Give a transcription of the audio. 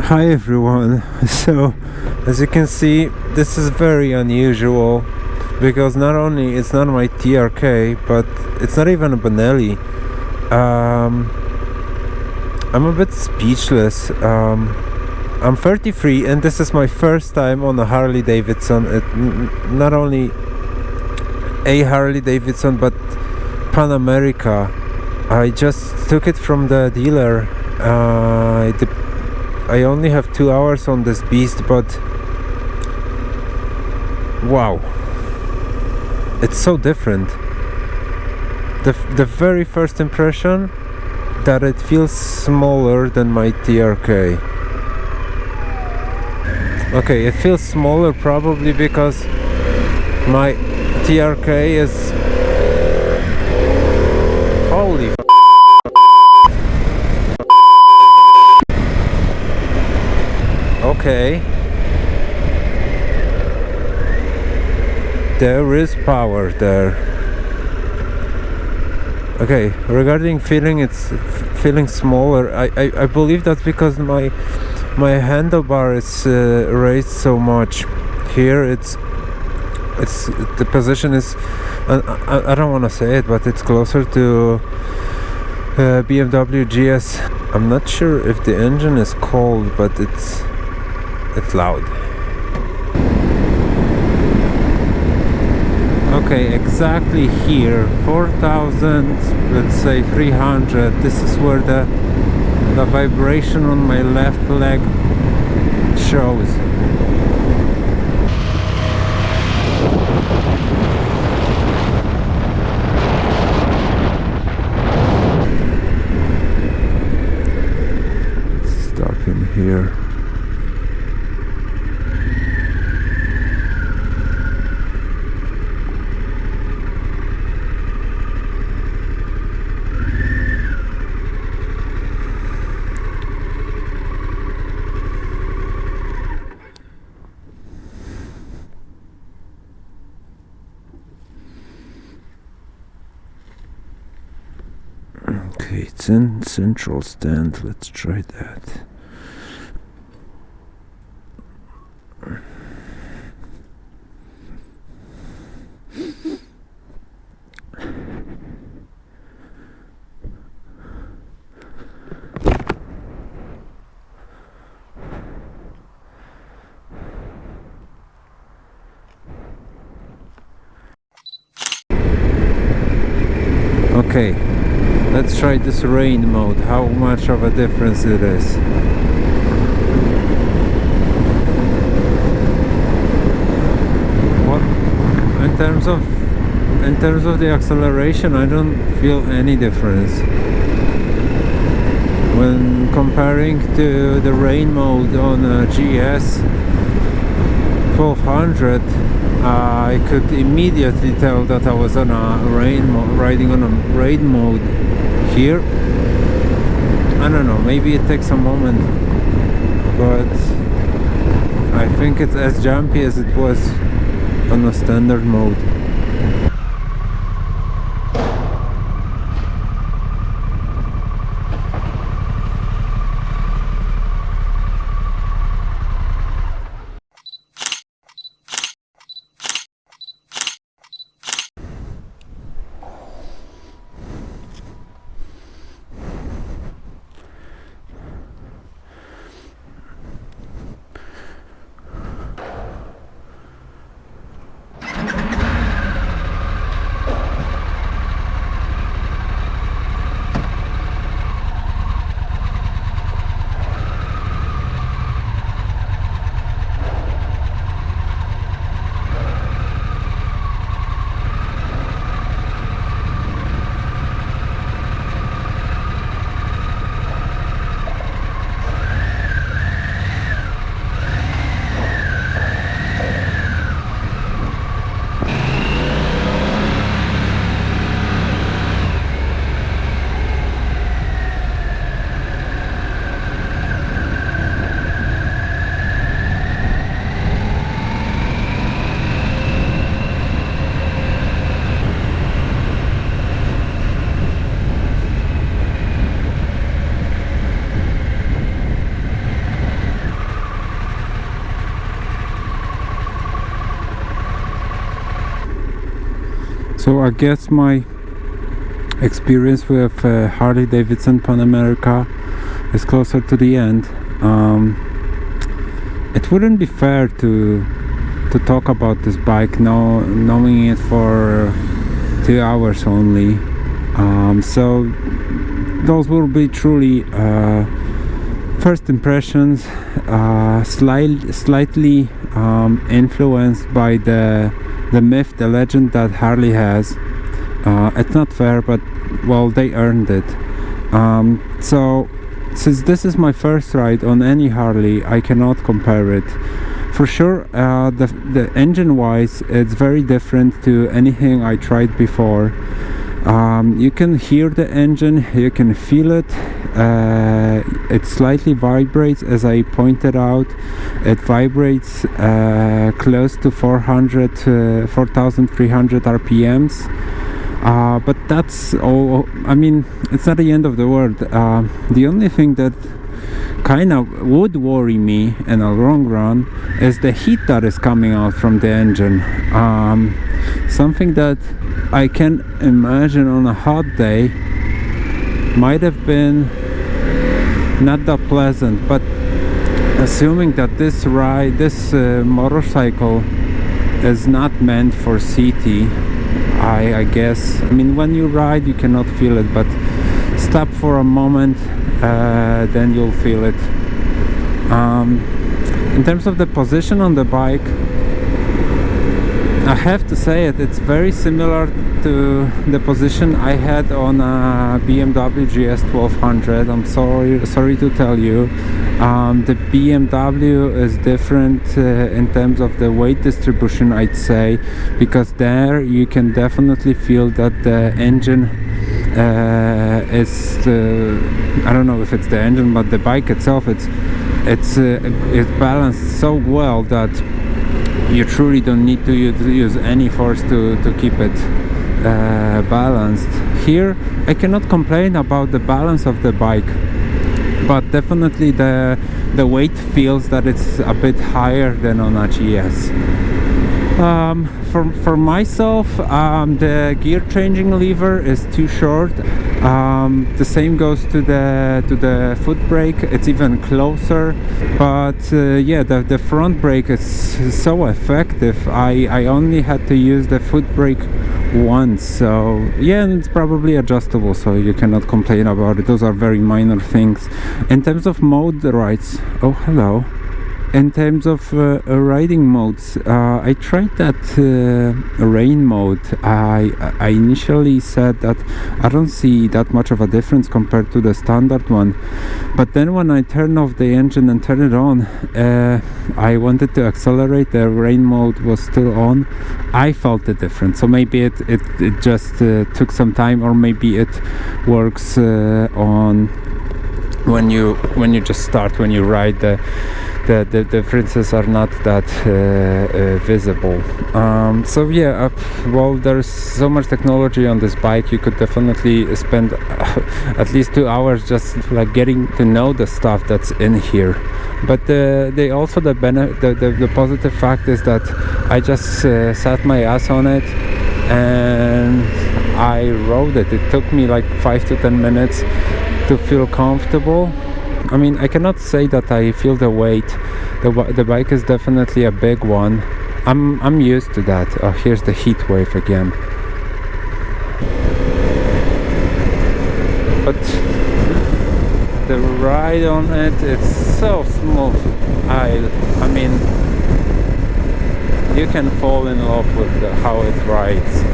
Hi everyone. So as you can see, this is very unusual because not only it's not my TRK, but it's not even a Benelli. I'm a bit speechless. I'm 33 and this is my first time on a Harley-Davidson. Not only a Harley-Davidson but Pan America. I just took it from the dealer. I only have 2 hours on this beast, but wow, it's so different. The very first impression that it feels smaller than my TRK. Okay, it feels smaller probably because my TRK is holy okay, there is power there. Okay, regarding feeling, it's feeling smaller. I believe that's because my handlebar is raised so much. Here it's the position is I don't want to say it, but it's closer to BMW GS. I'm not sure if the engine is cold, but it's loud. Okay, exactly here, 4,000, let's say 300. This is where the vibration on my left leg shows. Let's stop in here. Okay, it's in central stand. Let's try that. Okay, let's try this rain mode, how much of a difference it is. What in terms of the acceleration, I don't feel any difference when comparing to the rain mode on a GS 1200. I could immediately tell that I was on a riding on a rain mode. Here, I don't know, maybe it takes a moment, but I think it's as jumpy as it was on a standard mode. So I guess my experience with Harley-Davidson Pan America is closer to the end. It wouldn't be fair to talk about this bike knowing it for 2 hours only. So those will be truly first impressions, slightly influenced by the myth, the legend that Harley has. It's not fair, but well, they earned it. So since this is my first ride on any Harley, I cannot compare it. For sure, the engine wise, it's very different to anything I tried before. You can hear the engine, you can feel it. It slightly vibrates, as I pointed out. It vibrates close to 4,300 RPMs. But that's all. I mean, it's not the end of the world. The only thing that kind of would worry me in the long run is the heat that is coming out from the engine. Something that I can imagine on a hot day might have been not that pleasant, but assuming that this motorcycle is not meant for CT, I guess, I mean, when you ride you cannot feel it, but stop for a moment, then you'll feel it. In terms of the position on the bike, I have to say it's very similar to the position I had on a BMW GS 1200. I'm sorry to tell you. The BMW is different in terms of the weight distribution, I'd say, because there you can definitely feel that the engine is I don't know if it's the engine, but the bike itself, it's balanced so well that you truly don't need to use any force to keep it balanced. Here I cannot complain about the balance of the bike, but definitely the weight feels that it's a bit higher than on a GS. For myself, the gear changing lever is too short. The same goes to the foot brake. It's even closer, but yeah, the front brake is so effective. I only had to use the foot brake once, so yeah, and it's probably adjustable, so you cannot complain about it. Those are very minor things. In terms of mode rides, oh hello. In terms of riding modes, I tried that rain mode. I initially said that I don't see that much of a difference compared to the standard one, but then when I turned off the engine and turned it on, I wanted to accelerate. The rain mode was still on. I felt the difference, so maybe it just took some time, or maybe it works on when you just start, when you ride. The differences are not that visible. So yeah, well, there's so much technology on this bike. You could definitely spend at least 2 hours just like getting to know the stuff that's in here. But the positive fact is that I just sat my ass on it and I rode it. It took me like 5 to 10 minutes to feel comfortable. I mean, I cannot say that I feel the weight. The bike is definitely a big one. I'm used to that. Oh, here's the heat wave again. But the ride on it's so smooth. I mean, you can fall in love with how it rides.